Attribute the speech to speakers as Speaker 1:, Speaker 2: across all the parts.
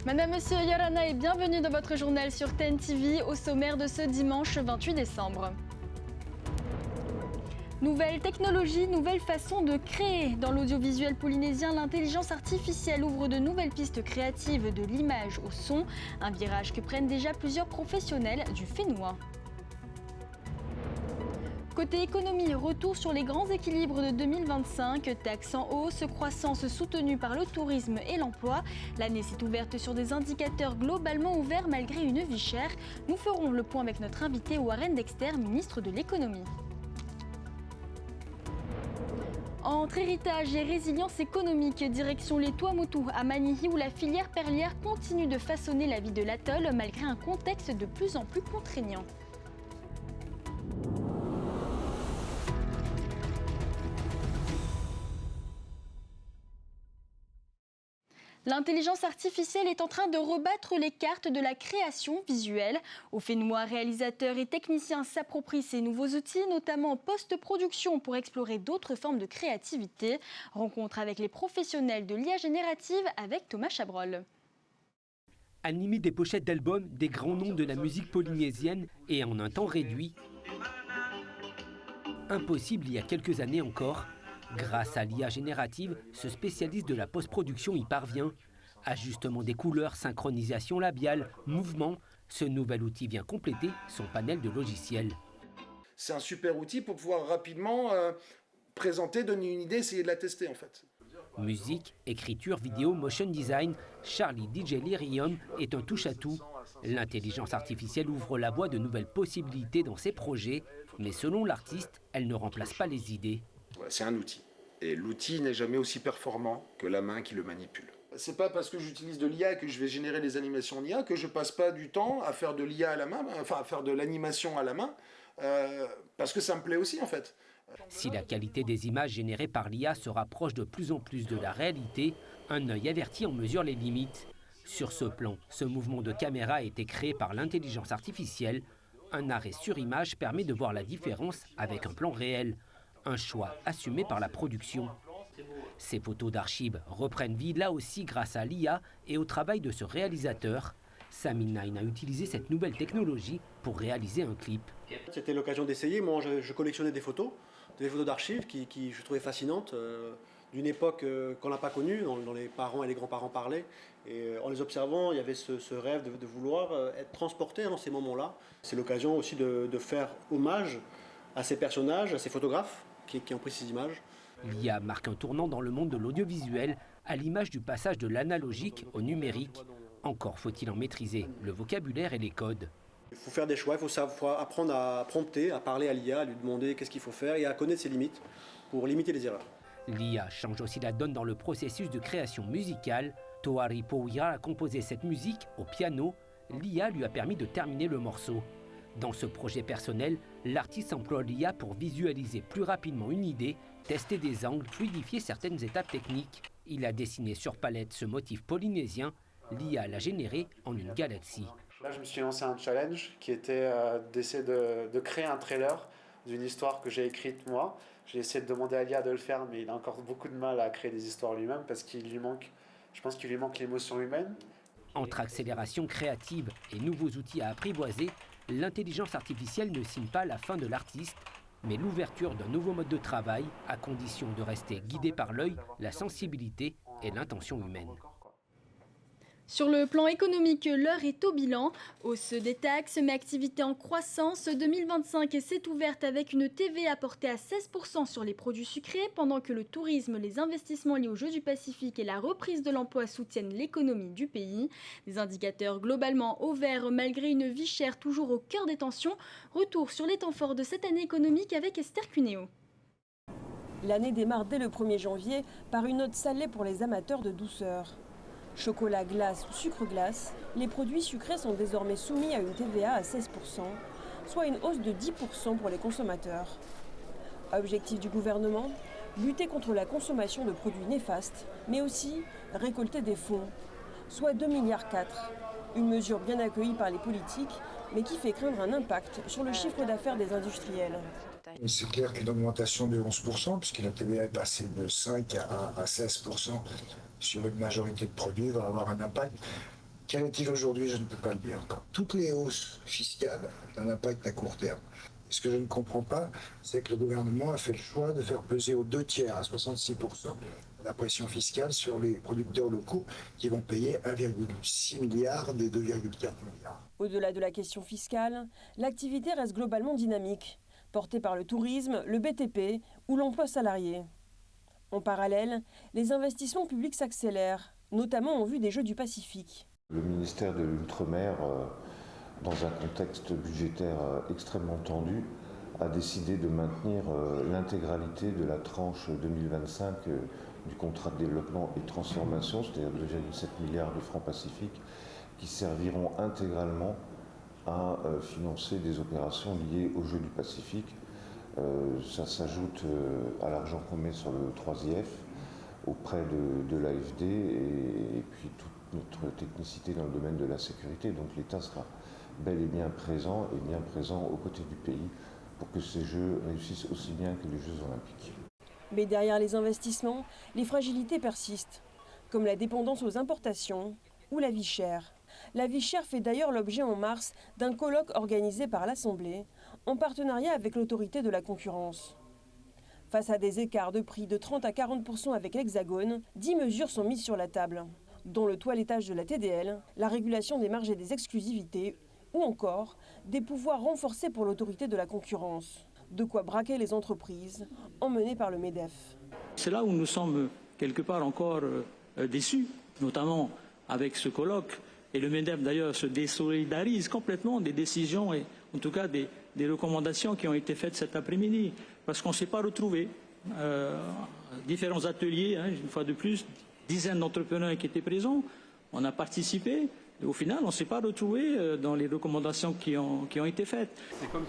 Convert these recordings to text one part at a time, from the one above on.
Speaker 1: Madame, Monsieur, Yorana et bienvenue dans votre journal sur TEN TV au sommaire de ce dimanche 28 décembre. Nouvelle technologie, nouvelle façon de créer. Dans l'audiovisuel polynésien, l'intelligence artificielle ouvre de nouvelles pistes créatives de l'image au son, un virage que prennent déjà plusieurs professionnels du fénois. Côté économie, retour sur les grands équilibres de 2025, taxes en hausse, croissance soutenue par le tourisme et l'emploi. L'année s'est ouverte sur des indicateurs globalement ouverts malgré une vie chère. Nous ferons le point avec notre invité Warren Dexter, ministre de l'économie. Entre héritage et résilience économique, direction les Tuamotu à Manihi où la filière perlière continue de façonner la vie de l'atoll malgré un contexte de plus en plus contraignant. L'intelligence artificielle est en train de rebattre les cartes de la création visuelle. Au Fénois, réalisateurs et techniciens s'approprient ces nouveaux outils, notamment en post-production pour explorer d'autres formes de créativité. Rencontre avec les professionnels de l'IA générative avec Thomas Chabrol.
Speaker 2: Animer des pochettes d'albums des grands noms de la musique polynésienne et en un temps réduit. Impossible il y a quelques années encore. Grâce à l'IA générative, ce spécialiste de la post-production y parvient. Ajustement des couleurs, synchronisation labiale, mouvement, ce nouvel outil vient compléter son panel de logiciels.
Speaker 3: C'est un super outil pour pouvoir rapidement présenter, donner une idée, essayer de la tester en fait.
Speaker 2: Musique, écriture, vidéo, motion design, Charlie DJ Lyrium est un touche-à-tout. L'intelligence artificielle ouvre la voie de nouvelles possibilités dans ses projets, mais selon l'artiste, elle ne remplace pas les idées.
Speaker 3: C'est un outil. Et l'outil n'est jamais aussi performant que la main qui le manipule. C'est pas parce que j'utilise de l'IA que je vais générer des animations en IA que je passe pas du temps à faire de l'IA à la main, enfin à faire de l'animation à la main, parce que ça me plaît aussi en fait.
Speaker 2: Si la qualité des images générées par l'IA se rapproche de plus en plus de la réalité, un œil averti en mesure les limites. Sur ce plan, ce mouvement de caméra a été créé par l'intelligence artificielle. Un arrêt sur image permet de voir la différence avec un plan réel. Un choix assumé par la production. Ces photos d'archives reprennent vie là aussi grâce à l'IA et au travail de ce réalisateur. Samin Nine a utilisé cette nouvelle technologie pour réaliser un clip.
Speaker 4: C'était l'occasion d'essayer. Moi, je collectionnais des photos d'archives qui je trouvais fascinantes, d'une époque qu'on n'a pas connue, dont les parents et les grands-parents parlaient. Et en les observant, il y avait ce rêve de vouloir être transporté dans ces moments-là. C'est l'occasion aussi de faire hommage à ces personnages, à ces photographes qui ont pris ces images.
Speaker 2: L'IA marque un tournant dans le monde de l'audiovisuel, à l'image du passage de l'analogique au numérique. Encore faut-il en maîtriser le vocabulaire et les codes.
Speaker 4: Il faut faire des choix, il faut apprendre à prompter, à parler à l'IA, à lui demander qu'est-ce qu'il faut faire et à connaître ses limites pour limiter les erreurs.
Speaker 2: L'IA change aussi la donne dans le processus de création musicale. Toari Pouira a composé cette musique au piano. L'IA lui a permis de terminer le morceau. Dans ce projet personnel, l'artiste emploie l'IA pour visualiser plus rapidement une idée, tester des angles, fluidifier certaines étapes techniques. Il a dessiné sur palette ce motif polynésien. L'IA l'a généré en une galaxie.
Speaker 5: Là, je me suis lancé un challenge qui était d'essayer de créer un trailer d'une histoire que j'ai écrite moi. J'ai essayé de demander à l'IA de le faire, mais il a encore beaucoup de mal à créer des histoires lui-même parce je pense qu'il lui manque l'émotion humaine.
Speaker 2: Entre accélération créative et nouveaux outils à apprivoiser, l'intelligence artificielle ne signe pas la fin de l'artiste, mais l'ouverture d'un nouveau mode de travail, à condition de rester guidé par l'œil, la sensibilité et l'intention humaine.
Speaker 1: Sur le plan économique, l'heure est au bilan. Hausse des taxes, mais activité en croissance. 2025 s'est ouverte avec une TVA portée à 16% sur les produits sucrés, pendant que le tourisme, les investissements liés aux Jeux du Pacifique et la reprise de l'emploi soutiennent l'économie du pays. Des indicateurs globalement au vert malgré une vie chère toujours au cœur des tensions. Retour sur les temps forts de cette année économique avec Esther Cuneo.
Speaker 6: L'année démarre dès le 1er janvier par une note salée pour les amateurs de douceur. Chocolat glace ou sucre glace, les produits sucrés sont désormais soumis à une TVA à 16%, soit une hausse de 10% pour les consommateurs. Objectif du gouvernement, lutter contre la consommation de produits néfastes, mais aussi récolter des fonds, soit 2,4 milliards. Une mesure bien accueillie par les politiques, mais qui fait craindre un impact sur le chiffre d'affaires des industriels.
Speaker 7: C'est clair qu'une augmentation de 11%, puisque la TVA est passée de 5 à 16% sur une majorité de produits, va avoir un impact. Quel est-il aujourd'hui? Je ne peux pas le dire. Toutes les hausses fiscales ont un impact à court terme. Et ce que je ne comprends pas, c'est que le gouvernement a fait le choix de faire peser aux 2/3, à 66%, la pression fiscale sur les producteurs locaux qui vont payer 1,6 milliard des 2,4 milliards.
Speaker 6: Au-delà de la question fiscale, l'activité reste globalement dynamique, portée par le tourisme, le BTP ou l'emploi salarié. En parallèle, les investissements publics s'accélèrent, notamment en vue des Jeux du Pacifique.
Speaker 8: Le ministère de l'Outre-mer, dans un contexte budgétaire extrêmement tendu, a décidé de maintenir l'intégralité de la tranche 2025 du contrat de développement et de transformation, c'est-à-dire 2,7 milliards de francs pacifiques, qui serviront intégralement à financer des opérations liées aux Jeux du Pacifique. Ça s'ajoute à l'argent qu'on met sur le 3IF auprès de l'AFD et puis toute notre technicité dans le domaine de la sécurité. Donc l'État sera bel et bien présent aux côtés du pays pour que ces Jeux réussissent aussi bien que les Jeux Olympiques.
Speaker 6: Mais derrière les investissements, les fragilités persistent, comme la dépendance aux importations ou la vie chère. La vie chère fait d'ailleurs l'objet en mars d'un colloque organisé par l'Assemblée en partenariat avec l'autorité de la concurrence. Face à des écarts de prix de 30 à 40% avec l'Hexagone, 10 mesures sont mises sur la table, dont le toilettage de la TDL, la régulation des marges et des exclusivités, ou encore des pouvoirs renforcés pour l'autorité de la concurrence. De quoi braquer les entreprises, emmenées par le MEDEF.
Speaker 9: C'est là où nous sommes quelque part encore déçus, notamment avec ce colloque. Et le MEDEF d'ailleurs se désolidarise complètement des décisions et en tout cas des recommandations qui ont été faites cet après-midi. Parce qu'on ne s'est pas retrouvés. Différents ateliers, une fois de plus, dizaines d'entrepreneurs qui étaient présents. On a participé. Et au final, on ne s'est pas retrouvé dans les recommandations qui ont été faites.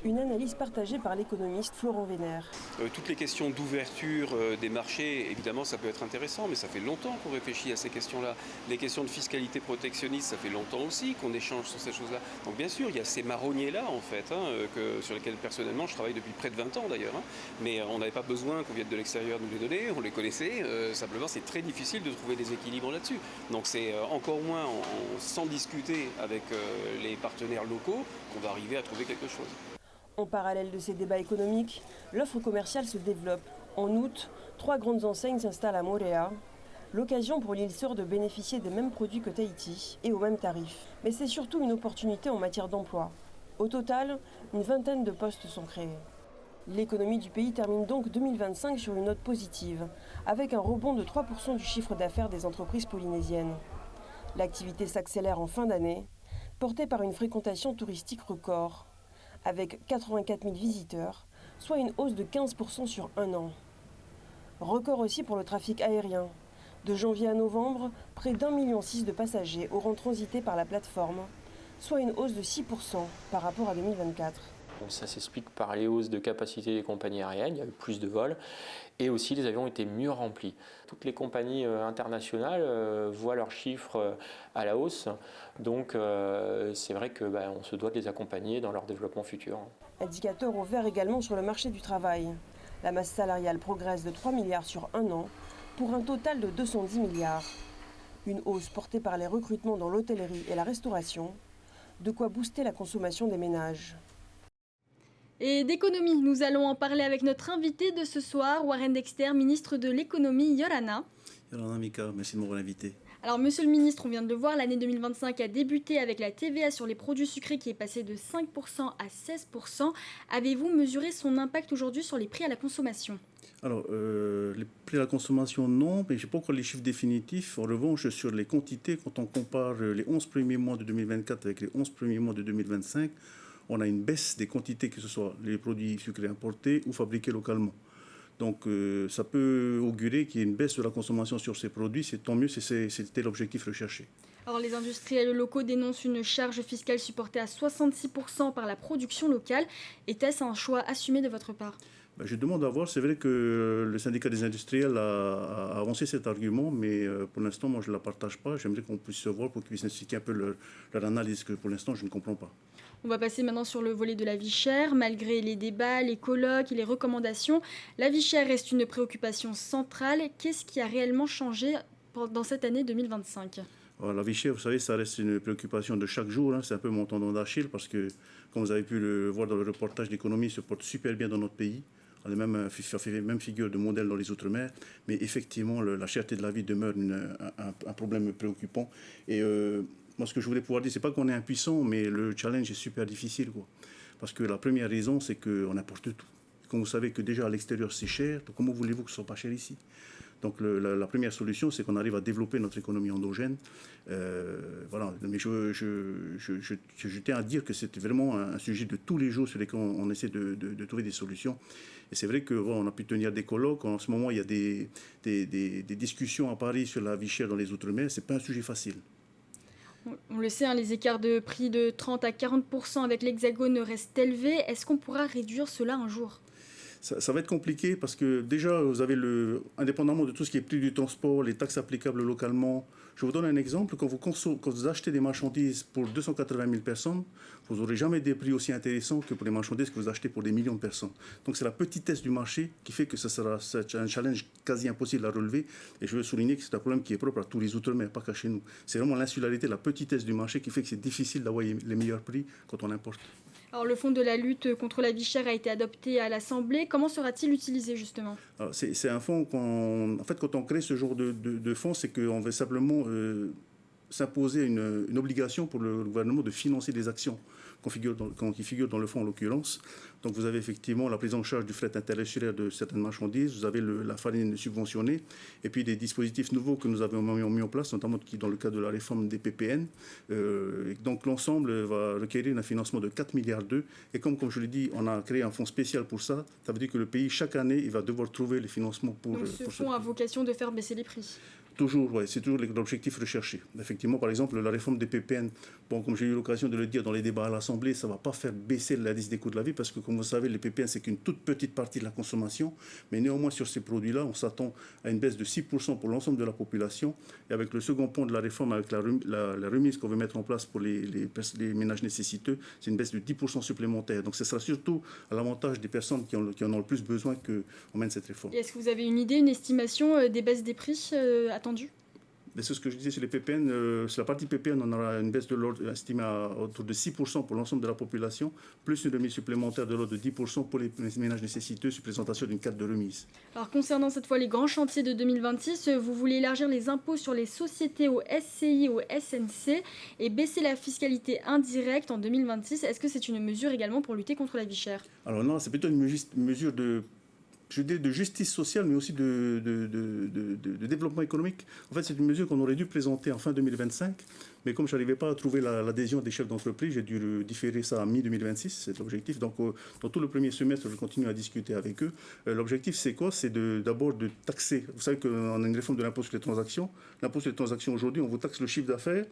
Speaker 6: Une analyse partagée par l'économiste Florent Vénère.
Speaker 10: Toutes les questions d'ouverture des marchés, évidemment, ça peut être intéressant, mais ça fait longtemps qu'on réfléchit à ces questions-là. Les questions de fiscalité protectionniste, ça fait longtemps aussi qu'on échange sur ces choses-là. Donc bien sûr, il y a ces marronniers-là, en fait, sur lesquels personnellement je travaille depuis près de 20 ans d'ailleurs. Mais on n'avait pas besoin qu'on vienne de l'extérieur nous les donner, on les connaissait. Simplement, c'est très difficile de trouver des équilibres là-dessus. Donc c'est encore moins sans discuter avec les partenaires locaux qu'on va arriver à trouver quelque chose.
Speaker 6: En parallèle de ces débats économiques, l'offre commerciale se développe. En août, 3 grandes enseignes s'installent à Moorea, l'occasion pour l'île Sœur de bénéficier des mêmes produits que Tahiti et aux mêmes tarifs. Mais c'est surtout une opportunité en matière d'emploi. Au total, une vingtaine de postes sont créés. L'économie du pays termine donc 2025 sur une note positive, avec un rebond de 3% du chiffre d'affaires des entreprises polynésiennes. L'activité s'accélère en fin d'année, portée par une fréquentation touristique record, avec 84 000 visiteurs, soit une hausse de 15% sur un an. Record aussi pour le trafic aérien. De janvier à novembre, près d'1,6 million de passagers auront transité par la plateforme, soit une hausse de 6% par rapport à 2024.
Speaker 11: Ça s'explique par les hausses de capacité des compagnies aériennes, il y a eu plus de vols et aussi les avions étaient mieux remplis. Toutes les compagnies internationales voient leurs chiffres à la hausse, donc c'est vrai qu'on se doit de les accompagner dans leur développement futur.
Speaker 6: Indicateur au vert également sur le marché du travail. La masse salariale progresse de 3 milliards sur un an pour un total de 210 milliards. Une hausse portée par les recrutements dans l'hôtellerie et la restauration, de quoi booster la consommation des ménages.
Speaker 1: Et d'économie, nous allons en parler avec notre invité de ce soir, Warren Dexter, ministre de l'économie, Yorana.
Speaker 12: Yorana Mika, merci de m'avoir invité.
Speaker 1: Alors monsieur le ministre, on vient de le voir, l'année 2025 a débuté avec la TVA sur les produits sucrés qui est passée de 5% à 16%. Avez-vous mesuré son impact aujourd'hui sur les prix à la consommation ?
Speaker 12: Alors, les prix à la consommation, non, mais je n'ai pas encore les chiffres définitifs. En revanche, sur les quantités, quand on compare les 11 premiers mois de 2024 avec les 11 premiers mois de 2025, on a une baisse des quantités, que ce soit les produits sucrés importés ou fabriqués localement. Donc ça peut augurer qu'il y ait une baisse de la consommation sur ces produits. C'est tant mieux, c'était l'objectif recherché.
Speaker 1: Alors les industriels locaux dénoncent une charge fiscale supportée à 66% par la production locale. Était-ce un choix assumé de votre part ?
Speaker 12: Je demande à voir. C'est vrai que le syndicat des industriels a avancé cet argument, mais pour l'instant, moi, je ne la partage pas. J'aimerais qu'on puisse se voir pour qu'ils puissent expliquer un peu leur analyse, que pour l'instant, je ne comprends pas.
Speaker 1: On va passer maintenant sur le volet de la vie chère. Malgré les débats, les colloques et les recommandations, la vie chère reste une préoccupation centrale. Qu'est-ce qui a réellement changé dans cette année 2025 ?
Speaker 12: La vie chère, vous savez, ça reste une préoccupation de chaque jour. C'est un peu mon tendon d'Achille parce que, comme vous avez pu le voir dans le reportage, l'économie se porte super bien dans notre pays. On a même figure de modèle dans les Outre-mer. Mais effectivement, la cherté de la vie demeure un problème préoccupant. Et moi, ce que je voulais pouvoir dire, c'est pas qu'on est impuissant, mais le challenge est super difficile, quoi. Parce que la première raison, c'est qu'on importe tout. Comme vous savez que déjà à l'extérieur, c'est cher, donc comment voulez-vous que ce soit pas cher ici? Donc la première solution, c'est qu'on arrive à développer notre économie endogène. Voilà. Mais je tiens à dire que c'est vraiment un sujet de tous les jours sur lequel on essaie de trouver des solutions. Et c'est vrai qu'on a pu tenir des colloques. En ce moment, il y a des discussions à Paris sur la vie chère dans les Outre-mer. Ce n'est pas un sujet facile.
Speaker 1: On le sait, les écarts de prix de 30 à 40% avec l'Hexagone restent élevés. Est-ce qu'on pourra réduire cela un jour ?
Speaker 12: Ça va être compliqué parce que déjà, vous avez indépendamment de tout ce qui est prix du transport, les taxes applicables localement. Je vous donne un exemple. Quand vous achetez des marchandises pour 280 000 personnes, vous n'aurez jamais des prix aussi intéressants que pour les marchandises que vous achetez pour des millions de personnes. Donc c'est la petitesse du marché qui fait que c'est un challenge quasi impossible à relever. Et je veux souligner que c'est un problème qui est propre à tous les Outre-mer, pas qu'à chez nous. C'est vraiment l'insularité, la petitesse du marché qui fait que c'est difficile d'avoir les meilleurs prix quand on importe.
Speaker 1: Alors, le fonds de la lutte contre la vie chère a été adopté à l'Assemblée. Comment sera-t-il utilisé, justement ?
Speaker 12: C'est un fonds en fait, quand on crée ce genre de fonds, c'est qu'on veut simplement s'imposer une obligation pour le gouvernement de financer des actions qui figurent dans le fonds en l'occurrence. Donc vous avez effectivement la prise en charge du fret interinsulaire de certaines marchandises, vous avez la farine subventionnée, et puis des dispositifs nouveaux que nous avons mis en place, notamment dans le cadre de la réforme des PPN. Donc l'ensemble va requérir un financement de 4,2 milliards. Et comme je l'ai dit, on a créé un fonds spécial pour ça. Ça veut dire que le pays, chaque année, il va devoir trouver les financements pour...
Speaker 1: Donc ce fonds a vocation de faire baisser les prix.
Speaker 12: Toujours, ouais, c'est toujours l'objectif recherché. Effectivement, par exemple, la réforme des PPN, comme j'ai eu l'occasion de le dire dans les débats à l'Assemblée, ça ne va pas faire baisser l'indice des coûts de la vie parce que, comme vous savez, les PPN, c'est qu'une toute petite partie de la consommation. Mais néanmoins, sur ces produits-là, on s'attend à une baisse de 6% pour l'ensemble de la population. Et avec le second pont de la réforme, avec la remise qu'on veut mettre en place pour les ménages nécessiteux, c'est une baisse de 10% supplémentaire. Donc, ce sera surtout à l'avantage des personnes qui en ont le plus besoin qu'on mène cette réforme.
Speaker 1: Et est-ce que vous avez une idée, une estimation des baisses des prix attendues ?
Speaker 12: C'est ce que je disais sur les PPN. Sur la partie PPN, on aura une baisse de l'ordre estimée à autour de 6% pour l'ensemble de la population, plus une remise supplémentaire de l'ordre de 10% pour les ménages nécessiteux sur présentation d'une carte de remise.
Speaker 1: Alors concernant cette fois les grands chantiers de 2026, vous voulez élargir les impôts sur les sociétés au SCI, au SNC et baisser la fiscalité indirecte en 2026. Est-ce que c'est une mesure également pour lutter contre la vie chère ?
Speaker 12: Alors non, c'est plutôt une mesure de justice sociale, mais aussi de développement économique. En fait, c'est une mesure qu'on aurait dû présenter en fin 2025, mais comme je n'arrivais pas à trouver l'adhésion des chefs d'entreprise, j'ai dû différer ça à mi-2026, c'est l'objectif. Donc, dans tout le premier semestre, je continue à discuter avec eux. L'objectif, c'est quoi ? C'est d'abord de taxer. Vous savez qu'on a une réforme de l'impôt sur les transactions. L'impôt sur les transactions, aujourd'hui, on vous taxe le chiffre d'affaires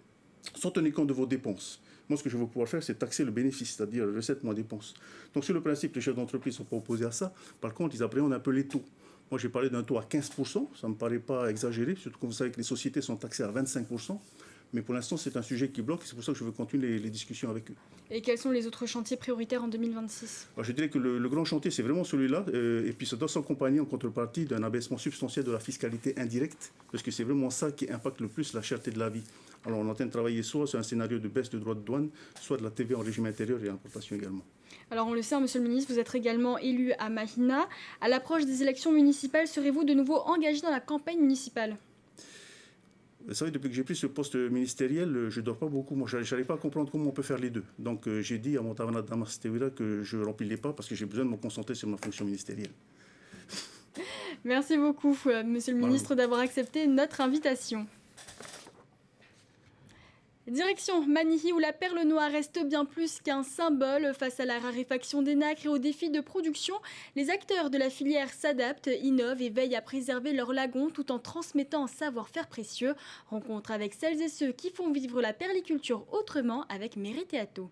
Speaker 12: sans tenir compte de vos dépenses. Moi, ce que je veux pouvoir faire, c'est taxer le bénéfice, c'est-à-dire recette moins dépenses. Donc, sur le principe, les chefs d'entreprise ne sont pas opposés à ça. Par contre, ils appréhendent un peu les taux. Moi, j'ai parlé d'un taux à 15%. Ça ne me paraît pas exagéré, surtout quand vous savez que les sociétés sont taxées à 25%. Mais pour l'instant, c'est un sujet qui bloque et c'est pour ça que je veux continuer les discussions avec eux.
Speaker 1: Et quels sont les autres chantiers prioritaires en 2026 ?
Speaker 12: Je dirais que le grand chantier, c'est vraiment celui-là. Et puis, ça doit s'accompagner en contrepartie d'un abaissement substantiel de la fiscalité indirecte, parce que c'est vraiment ça qui impacte le plus la cherté de la vie. Alors, on est en train de travailler soit sur un scénario de baisse de droits de douane, soit de la TVA en régime intérieur et importation également. Alors,
Speaker 1: on le sait, Monsieur le Ministre, vous êtes également élu à Mahina. À l'approche des élections municipales, serez-vous de nouveau engagé dans la campagne municipale ?
Speaker 12: Vous savez, depuis que j'ai pris ce poste ministériel, je ne dors pas beaucoup. Moi, je n'arrive pas à comprendre comment on peut faire les deux. Donc, j'ai dit à mon tavanat Damas Tewira que je ne remplissais pas parce que j'ai besoin de me concentrer sur ma fonction ministérielle.
Speaker 1: Merci beaucoup, Monsieur le Ministre, d'avoir accepté notre invitation. Direction Manihi, où la perle noire reste bien plus qu'un symbole. Face à la raréfaction des nacres et aux défis de production, les acteurs de la filière s'adaptent, innovent et veillent à préserver leur lagon tout en transmettant un savoir-faire précieux. Rencontre avec celles et ceux qui font vivre la perliculture autrement avec Mériteato.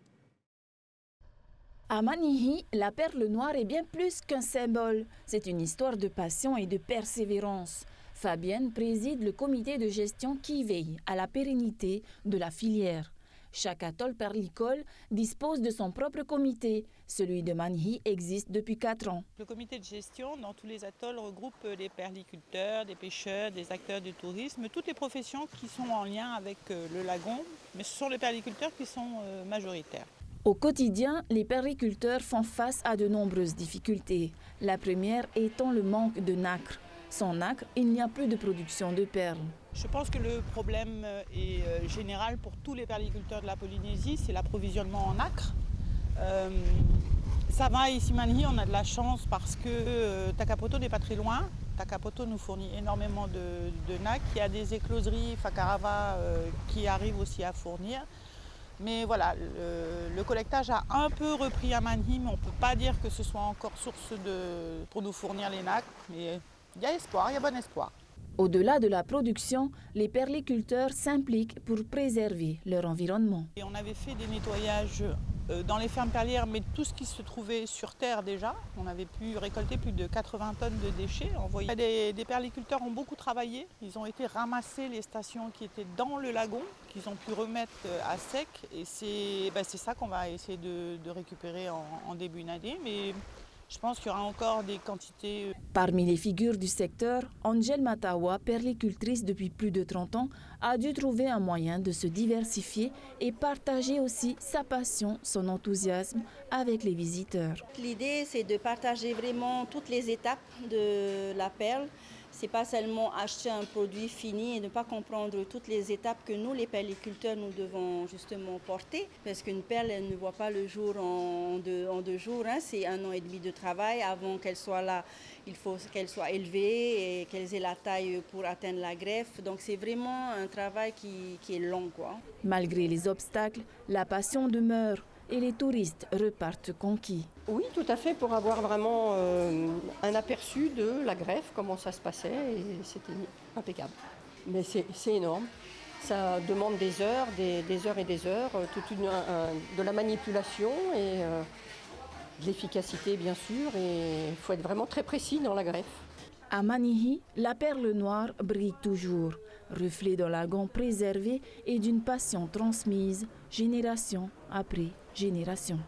Speaker 13: À Manihi, la perle noire est bien plus qu'un symbole. C'est une histoire de passion et de persévérance. Fabienne préside le comité de gestion qui veille à la pérennité de la filière. Chaque atoll perlicole dispose de son propre comité. Celui de Manhi existe depuis 4 ans.
Speaker 14: Le comité de gestion dans tous les atolls regroupe des perliculteurs, des pêcheurs, des acteurs du tourisme, toutes les professions qui sont en lien avec le lagon, mais ce sont les perliculteurs qui sont majoritaires.
Speaker 13: Au quotidien, les perliculteurs font face à de nombreuses difficultés. La première étant le manque de nacre. Sans nacre, il n'y a plus de production de perles.
Speaker 14: Je pense que le problème est général pour tous les perliculteurs de la Polynésie, c'est l'approvisionnement en nacre. Ça va, ici Manhi, on a de la chance parce que Takapoto n'est pas très loin. Takapoto nous fournit énormément de nacre. Il y a des écloseries Fakarava qui arrivent aussi à fournir. Mais voilà, le collectage a un peu repris à Manhi, mais on ne peut pas dire que ce soit encore source pour nous fournir les nacres. Mais il y a espoir, il y a bon espoir.
Speaker 13: Au-delà de la production, les perliculteurs s'impliquent pour préserver leur environnement.
Speaker 14: Et on avait fait des nettoyages dans les fermes perlières, mais tout ce qui se trouvait sur terre déjà. On avait pu récolter plus de 80 tonnes de déchets envoyés. Des perliculteurs ont beaucoup travaillé. Ils ont été ramasser les stations qui étaient dans le lagon, qu'ils ont pu remettre à sec. Et c'est ça qu'on va essayer de récupérer en début d'année. Mais je pense qu'il y aura encore des quantités.
Speaker 13: Parmi les figures du secteur, Angel Matawa, perlicultrice depuis plus de 30 ans, a dû trouver un moyen de se diversifier et partager aussi sa passion, son enthousiasme avec les visiteurs.
Speaker 15: L'idée, c'est de partager vraiment toutes les étapes de la perle. C'est pas seulement acheter un produit fini et ne pas comprendre toutes les étapes que nous, les perliculteurs, nous devons justement porter. Parce qu'une perle, elle ne voit pas le jour en deux jours. Hein. C'est 1 an et demi de travail. Avant qu'elle soit là, il faut qu'elle soit élevée et qu'elle ait la taille pour atteindre la greffe. Donc c'est vraiment un travail qui est long, quoi.
Speaker 13: Malgré les obstacles, la passion demeure et les touristes repartent conquis.
Speaker 16: Oui, tout à fait, pour avoir vraiment un aperçu de la greffe, comment ça se passait, et c'était impeccable. Mais c'est énorme. Ça demande des heures et des heures, de la manipulation et de l'efficacité, bien sûr, et il faut être vraiment très précis dans la greffe.
Speaker 13: À Manhi, la perle noire brille toujours, reflet d'un lagon préservé et d'une passion transmise génération après génération.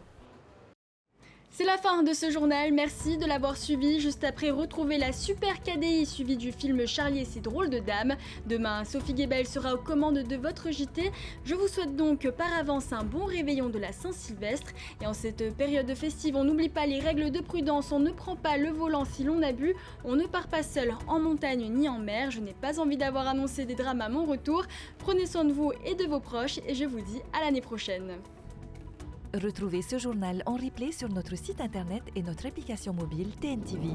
Speaker 1: C'est la fin de ce journal, merci de l'avoir suivi. Juste après, retrouvez la super KDI suivie du film Charlie et ses drôles de dames. Demain, Sophie Guébel sera aux commandes de votre JT. Je vous souhaite donc par avance un bon réveillon de la Saint-Sylvestre. Et en cette période festive, on n'oublie pas les règles de prudence. On ne prend pas le volant si l'on a bu. On ne part pas seul en montagne ni en mer. Je n'ai pas envie d'avoir annoncé des drames à mon retour. Prenez soin de vous et de vos proches et je vous dis à l'année prochaine.
Speaker 17: Retrouvez ce journal en replay sur notre site internet et notre application mobile TNTV.